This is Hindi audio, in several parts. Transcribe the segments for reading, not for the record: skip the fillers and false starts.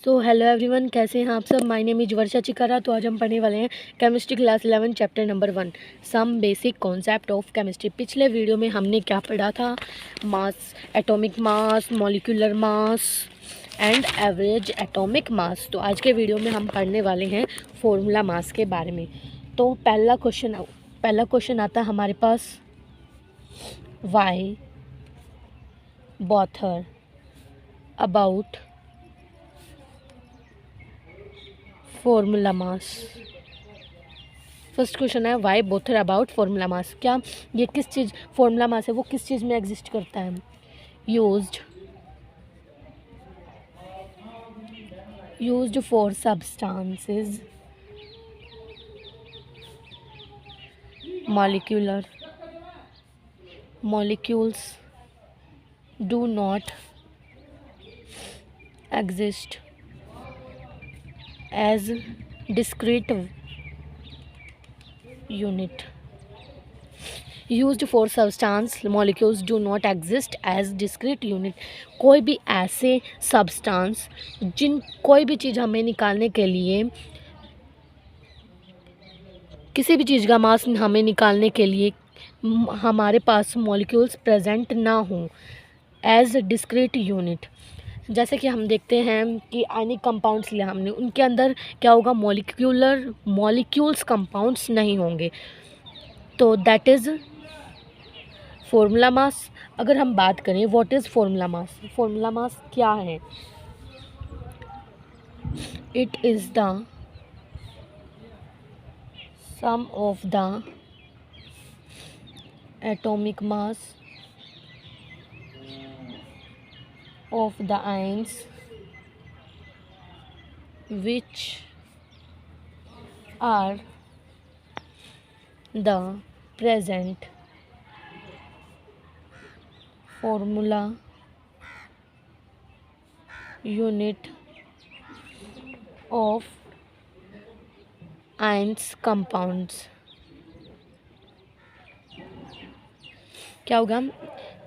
सो हेलो एवरीवन, कैसे हैं आप सब। My name is Varsha Chikara. तो आज हम पढ़ने वाले हैं chemistry class 11 chapter number 1 some basic concept of chemistry. पिछले वीडियो में हमने क्या पढ़ा था? Mass, atomic mass, molecular mass and average atomic mass. तो आज के वीडियो में हम पढ़ने वाले हैं फॉर्मूला मास के बारे में। तो पहला क्वेश्चन आता है हमारे पास, why bother about formula mass. First question है, why bother about formula mass. क्या ये किस चीज़, फॉर्मूला मास है वो किस चीज़ में एग्जिस्ट करता है? Used for substances molecules do not exist as discrete unit. Used for substance molecules do not exist as discrete unit. कोई भी ऐसे सब्सटेंस, कोई भी चीज़ हमें निकालने के लिए, किसी भी चीज़ का मास हमें निकालने के लिए हमारे पास मॉलिक्यूल्स प्रेजेंट ना हो एज डिस्क्रीट यूनिट। जैसे कि हम देखते हैं कि आयनिक कंपाउंड्स लिया हमने, उनके अंदर क्या होगा? मॉलिक्यूल्स कंपाउंड्स नहीं होंगे। तो दैट इज़ फॉर्मूला मास। अगर हम बात करें what is formula mass, formula mass क्या है? It is the sum of the atomic mass of the ions which are the present formula unit of ions compounds। क्या होगा?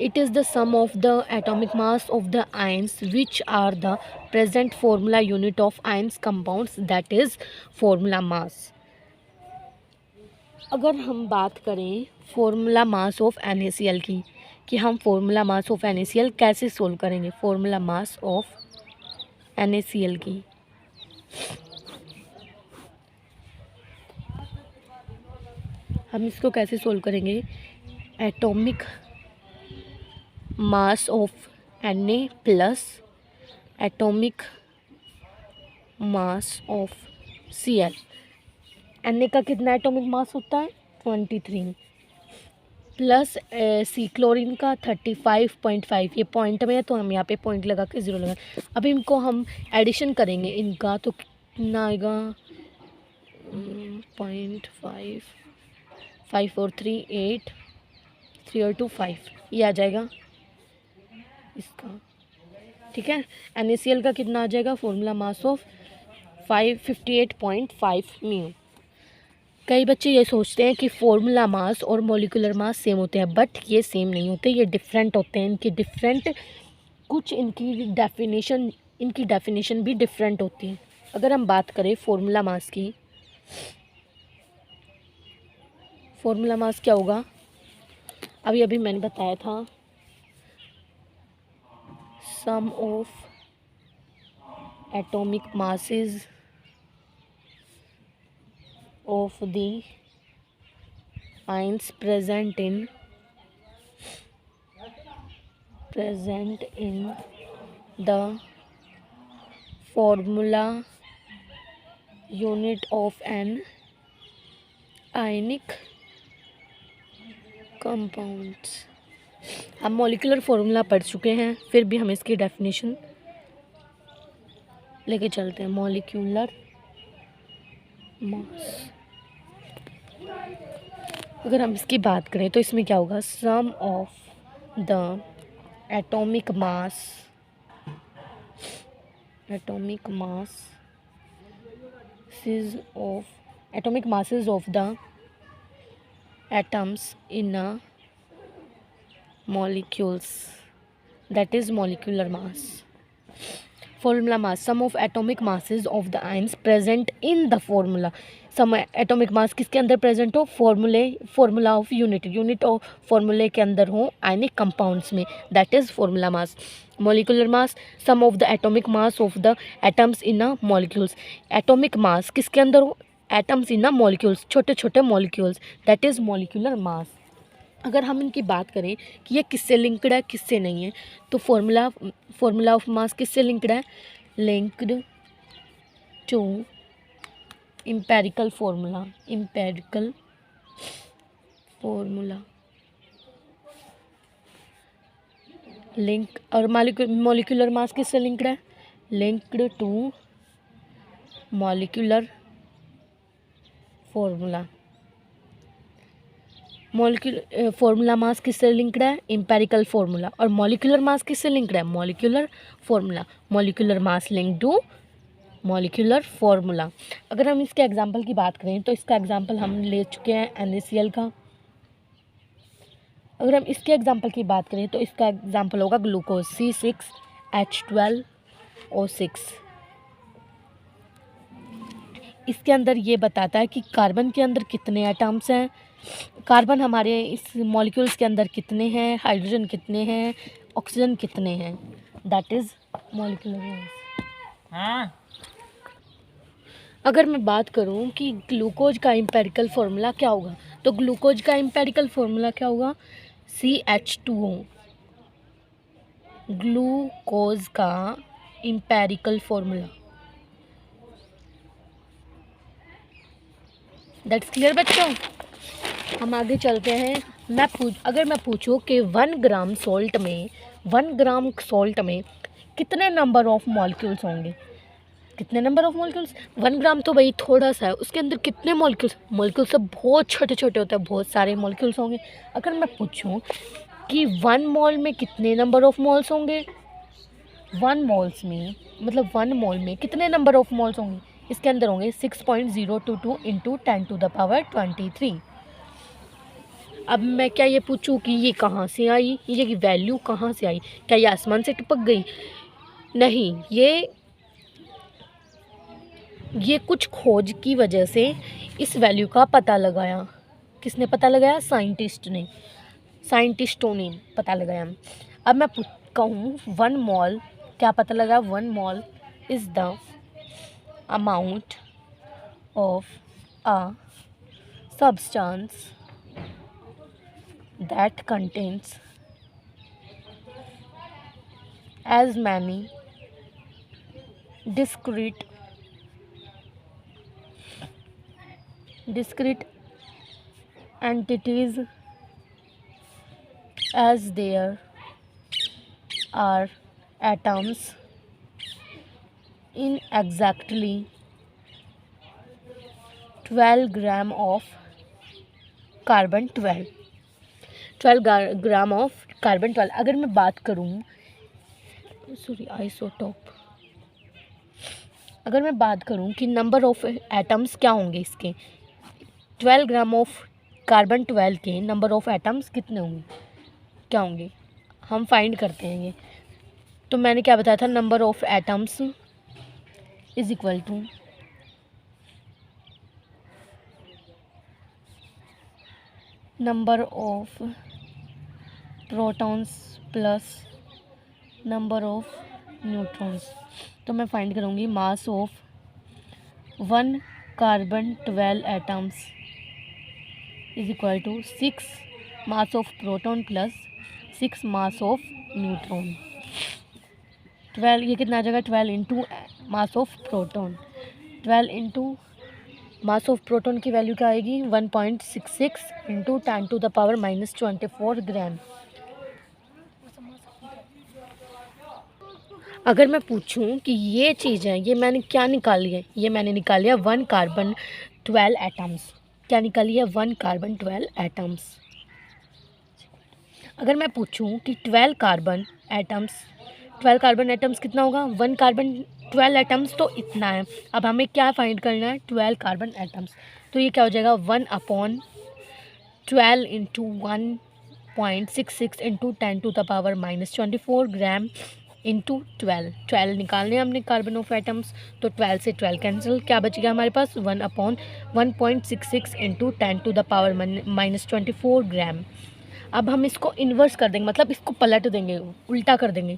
It is the sum of the atomic mass of the ions which are the present formula unit of ions compounds, that is formula mass। अगर हम बात करें फॉर्मूला मास ऑफ NaCl की, कि हम फॉर्मूला मास ऑफ NaCl कैसे सोल्व करेंगे, फॉर्मूला मास ऑफ NaCl की। हम इसको कैसे सोल्व करेंगे? Atomic mass of Na plus atomic mass of Cl। Na का कितना एटॉमिक मास होता है? 23 प्लस सी क्लोरीन का 35.5। ये पॉइंट में है तो हम यहाँ पे पॉइंट लगा के 0 लगा। अब इनको हम एडिशन करेंगे इनका, तो कितना आएगा? 0.5, 5 और 3 8, 3 और 2 5, ये आ जाएगा इसका। ठीक है, NaCl का कितना आ जाएगा? Formula mass of 58.5 mu. कई बच्चे ये सोचते हैं कि फॉर्मूला मास और मॉलिक्यूलर मास सेम होते हैं, बट ये सेम नहीं होते, ये डिफरेंट होते हैं। इनकी डिफरेंट कुछ इनकी डेफिनेशन भी डिफरेंट होती है। अगर हम बात करें फॉर्मूला मास की, फॉर्मूला मास क्या होगा? अभी मैंने बताया था, sum of atomic masses of the ions present in the formula unit of an ionic compounds। हम मॉलिक्यूलर फॉर्मूला पढ़ चुके हैं, फिर भी हम इसकी डेफिनेशन लेके चलते हैं। मॉलिक्यूलर मास, अगर हम इसकी बात करें तो इसमें क्या होगा? Sum of the atomic masses of the atoms in a molecules, that is molecular mass। formula mass, sum of atomic masses of the ions present in the formula. Sum atomic mass किसके अंदर प्रेजेंट हो, फॉर्मूला ऑफ यूनिट ऑफ फॉर्मूले के अंदर हो आयनिक कंपाउंड्स में, that is formula mass. Molecular mass, sum of the atomic mass of the atoms in a molecules. Atomic mass किसके अंदर हो, एटम्स इन अ मॉलिक्यूल्स, छोटे छोटे molecules, that is molecular mass. अगर हम इनकी बात करें कि ये किससे लिंक्ड है किससे नहीं है, तो फॉर्मूला ऑफ मास किससे लिंक्ड है, linked to empirical formula link. और मॉलिक्यूलर मास किससे लिंक्ड है, linked to molecular formula. Formula mass किससे लिंक्ड है, एम्पिरिकल फॉर्मूला. और मॉलिक्यूलर मास किससे लिंक्ड है, molecular formula. Molecular mass link to molecular formula. अगर हम इसके एग्जांपल की बात करें तो इसका एग्जांपल हम ले चुके हैं NaCl का. अगर हम इसके एग्जांपल की बात करें तो इसका एग्जांपल होगा ग्लूकोज C6H12O6. इसके अंदर ये बताता है कि कार्बन के अंदर कितने एटम्स हैं, कार्बन हमारे इस मॉलिक्यूल्स के अंदर कितने हैं, हाइड्रोजन कितने हैं, ऑक्सीजन कितने हैं, दैट इज़ मॉलिक्यूलर मास. अगर मैं बात करूं कि ग्लूकोज का एम्पिरिकल फार्मूला क्या होगा, तो ग्लूकोज का एम्पिरिकल फार्मूला क्या होगा, CH2O. ग्लूकोज का एम्पिरिकल फार्मूला, दैट्स क्लियर बच्चों. हम आगे चलते हैं. अगर मैं पूछूं कि 1 ग्राम सॉल्ट में कितने नंबर ऑफ मॉलिक्यूल्स होंगे, कितने नंबर ऑफ मॉलिक्यूल्स, 1 ग्राम तो भाई थोड़ा सा है, उसके अंदर कितने मॉलिक्यूल्स सब बहुत छोटे छोटे होते हैं, बहुत सारे मॉलिक्यूल्स होंगे. अगर मैं पूछूं कि 1 मोल में कितने नंबर ऑफ मोल्स होंगे, 1 मोल में कितने नंबर ऑफ मोल्स होंगे, इसके अंदर होंगे 6.022 इंटू 10⁻23. अब मैं क्या ये पूछूं कि ये कहाँ से आई, ये वैल्यू कहाँ से आई, क्या ये आसमान से टपक गई, नहीं. ये कुछ खोज की वजह से इस वैल्यू का पता लगाया. किसने पता लगाया, साइंटिस्टों ने पता लगाया. अब मैं कहूँ 1 मोल, क्या पता लगा, 1 mole is the amount of a substance that contains as many discrete entities as there are atoms in exactly 12 gram of carbon 12 gram of carbon 12. अगर मैं बात करूं आइसोटोप, अगर मैं बात करूं कि नंबर ऑफ एटम्स क्या होंगे इसके, 12 ग्राम ऑफ कार्बन 12 के नंबर ऑफ एटम्स कितने होंगे, क्या होंगे, हम फाइंड करते हैं ये. तो मैंने क्या बताया था, number of atoms is equal to number of protons plus number of neutrons. तो मैं फाइंड करूँगी mass of 1 carbon 12 atoms is equal to 6 mass of proton plus 6 mass of neutron. 12 ये कितना आ जाएगा, 12 into mass of proton, 12 into mass of proton की वैल्यू क्या आएगी, 1.66 इंटू 10⁻⁻24 ग्राम. अगर मैं पूछूं कि ये चीज़ है, ये मैंने क्या निकाली है, ये मैंने निकाली है 1 कार्बन 12 एटम्स. क्या निकाली है, 1 कार्बन 12 एटम्स. अगर मैं पूछूं कि 12 कार्बन एटम्स कितना होगा, 1 कार्बन 12 एटम्स तो इतना है. अब हमें क्या फाइंड करना है, 12 कार्बन एटम्स. तो ये क्या हो जाएगा, 1/12 इंटू 1.66 इंटू 10⁻⁻24 ग्राम इंटू 12 निकालने हमने कार्बन ऑफ एटम्स, तो 12 से 12 कैंसिल, क्या बच गया हमारे पास 1/1.66 इंटू 10⁻⁻24 ग्राम। अब हम इसको इन्वर्स कर देंगे, मतलब इसको पलट देंगे, उल्टा कर देंगे,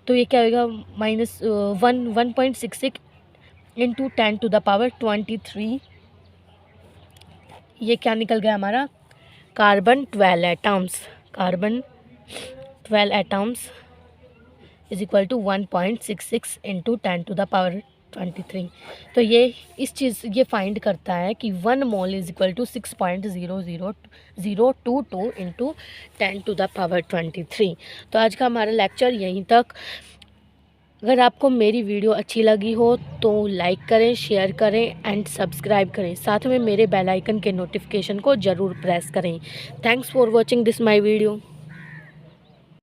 तो ये क्या होगा -1.66 इंटू 10⁻23। ये क्या निकल गया हमारा carbon 12 atoms is equal to 1.66 into 10⁻23। तो ये इस चीज़ ये फाइंड करता है कि 1 mole is equal to 6.00022 into 10⁻23। तो आज का हमारा लेक्चर यहीं तक। अगर आपको मेरी वीडियो अच्छी लगी हो तो लाइक करें, शेयर करें एंड सब्सक्राइब करें। साथ में मेरे बेल आइकन के नोटिफिकेशन को ज़रूर प्रेस करें। Thanks for watching this my video.